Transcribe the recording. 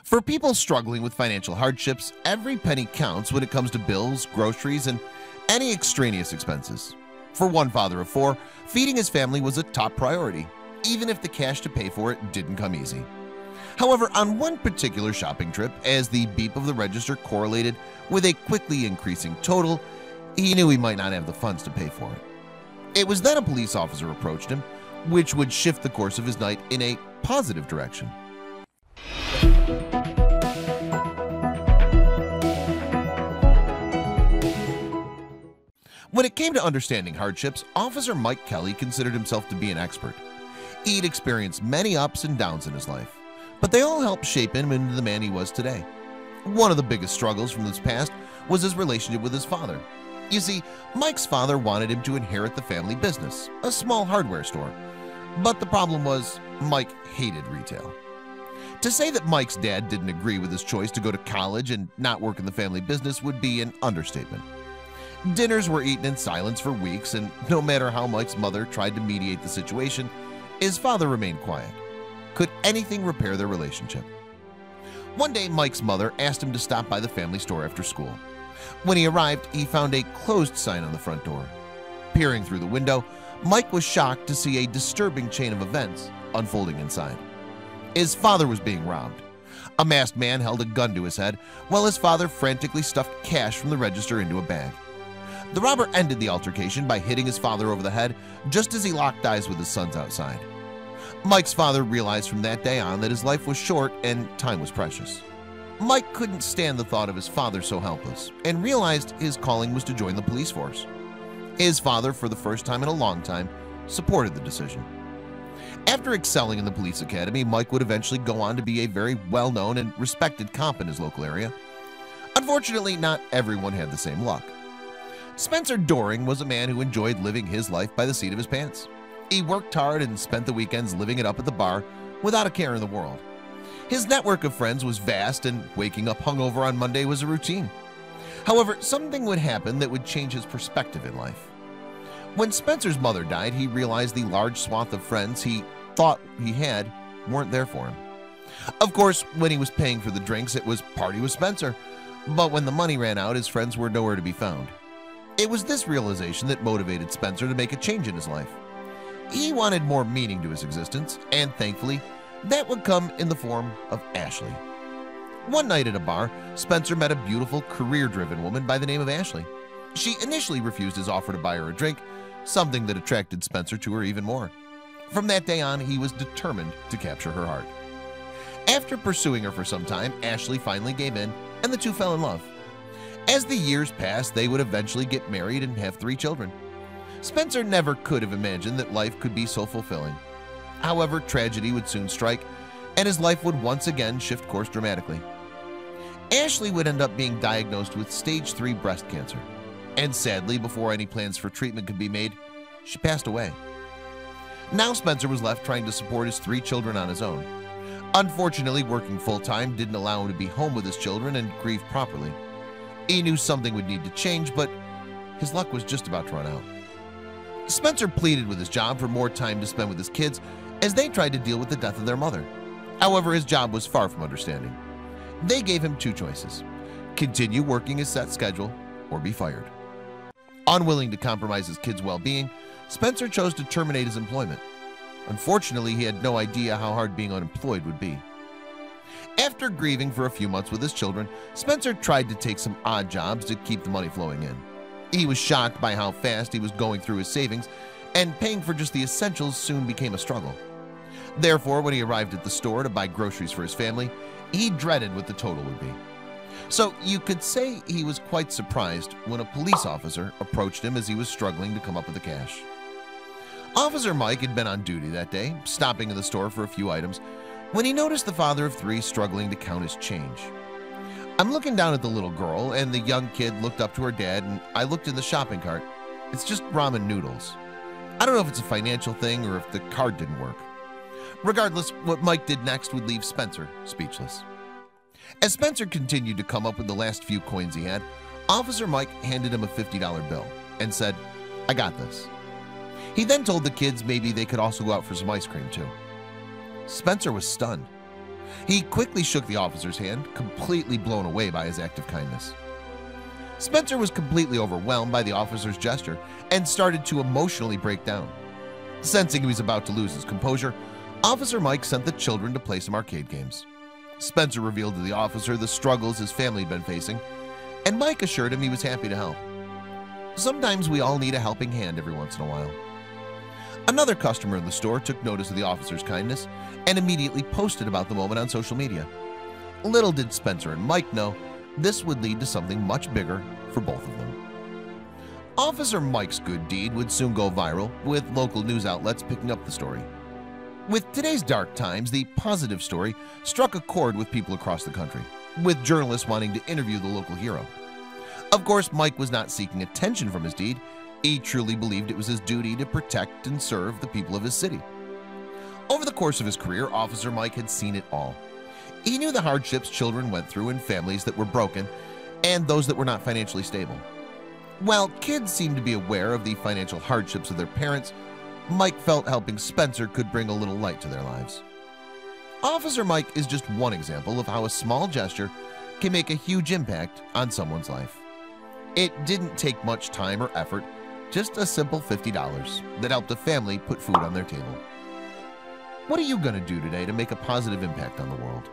For people struggling with financial hardships, every penny counts when it comes to bills, groceries, and any extraneous expenses. For one father of four, feeding his family was a top priority, even if the cash to pay for it didn't come easy. However, on one particular shopping trip, as the beep of the register correlated with a quickly increasing total, he knew he might not have the funds to pay for it. It was then a police officer approached him, which would shift the course of his night in a positive direction. When it came to understanding hardships, Officer Mike Kelly considered himself to be an expert. He'd experienced many ups and downs in his life, but they all helped shape him into the man he was today. One of the biggest struggles from his past was his relationship with his father. You see, Mike's father wanted him to inherit the family business, a small hardware store. But the problem was, Mike hated retail. To say that Mike's dad didn't agree with his choice to go to college and not work in the family business would be an understatement. Dinners were eaten in silence for weeks, and no matter how Mike's mother tried to mediate the situation, his father remained quiet. Could anything repair their relationship? One day, Mike's mother asked him to stop by the family store after school. When he arrived, he found a closed sign on the front door. Peering through the window, Mike was shocked to see a disturbing chain of events unfolding inside. His father was being robbed. A masked man held a gun to his head while his father frantically stuffed cash from the register into a bag. The robber ended the altercation by hitting his father over the head just as he locked eyes with his sons outside. Mike's father realized from that day on that his life was short and time was precious. Mike couldn't stand the thought of his father so helpless and realized his calling was to join the police force. His father, for the first time in a long time, supported the decision. After excelling in the police academy, Mike would eventually go on to be a very well-known and respected cop in his local area. Unfortunately, not everyone had the same luck. Spencer Doring was a man who enjoyed living his life by the seat of his pants. He worked hard and spent the weekends living it up at the bar without a care in the world. His network of friends was vast, and waking up hungover on Monday was a routine. However, something would happen that would change his perspective in life. When Spencer's mother died, he realized the large swath of friends he thought he had weren't there for him. Of course, when he was paying for the drinks, it was party with Spencer, but when the money ran out, his friends were nowhere to be found. It was this realization that motivated Spencer to make a change in his life. He wanted more meaning to his existence, and thankfully, that would come in the form of Ashley. One night at a bar, Spencer met a beautiful, career-driven woman by the name of Ashley. She initially refused his offer to buy her a drink, something that attracted Spencer to her even more. From that day on, he was determined to capture her heart. After pursuing her for some time, Ashley finally gave in, and the two fell in love. As the years passed, they would eventually get married and have 3 children. Spencer never could have imagined that life could be so fulfilling. However, tragedy would soon strike, and his life would once again shift course dramatically. Ashley would end up being diagnosed with stage 3 breast cancer, and sadly, before any plans for treatment could be made, she passed away. Now Spencer was left trying to support his 3 children on his own. Unfortunately, working full-time didn't allow him to be home with his children and grieve properly. He knew something would need to change, but his luck was just about to run out. Spencer pleaded with his job for more time to spend with his kids as they tried to deal with the death of their mother. However, his job was far from understanding. They gave him 2 choices: continue working his set schedule or be fired. Unwilling to compromise his kids' well-being, Spencer chose to terminate his employment. Unfortunately, he had no idea how hard being unemployed would be. After grieving for a few months with his children, Spencer tried to take some odd jobs to keep the money flowing in. He was shocked by how fast he was going through his savings, and paying for just the essentials soon became a struggle. Therefore, when he arrived at the store to buy groceries for his family, he dreaded what the total would be. So you could say he was quite surprised when a police officer approached him as he was struggling to come up with the cash. Officer Mike had been on duty that day, stopping in the store for a few items, when he noticed the father of 3 struggling to count his change. I'm looking down at the little girl, and the young kid looked up to her dad, and I looked in the shopping cart. It's just ramen noodles. I don't know if it's a financial thing or if the card didn't work. Regardless, what Mike did next would leave Spencer speechless. As Spencer continued to come up with the last few coins he had, Officer Mike handed him a $50 bill and said, "I got this." He then told the kids maybe they could also go out for some ice cream too. Spencer was stunned. He quickly shook the officer's hand, completely blown away by his act of kindness. Spencer was completely overwhelmed by the officer's gesture and started to emotionally break down. Sensing he was about to lose his composure, Officer Mike sent the children to play some arcade games. Spencer revealed to the officer the struggles his family had been facing, and Mike assured him he was happy to help. Sometimes we all need a helping hand every once in a while. Another customer in the store took notice of the officer's kindness and immediately posted about the moment on social media. Little did Spencer and Mike know this would lead to something much bigger for both of them. Officer Mike's good deed would soon go viral, with local news outlets picking up the story. With today's dark times, the positive story struck a chord with people across the country, with journalists wanting to interview the local hero. Of course, Mike was not seeking attention from his deed. He truly believed it was his duty to protect and serve the people of his city. Over the course of his career, Officer Mike had seen it all. He knew the hardships children went through in families that were broken and those that were not financially stable. While kids seemed to be aware of the financial hardships of their parents, Mike felt helping Spencer could bring a little light to their lives. Officer Mike is just one example of how a small gesture can make a huge impact on someone's life. It didn't take much time or effort, just a simple $50 that helped a family put food on their table. What are you going to do today to make a positive impact on the world?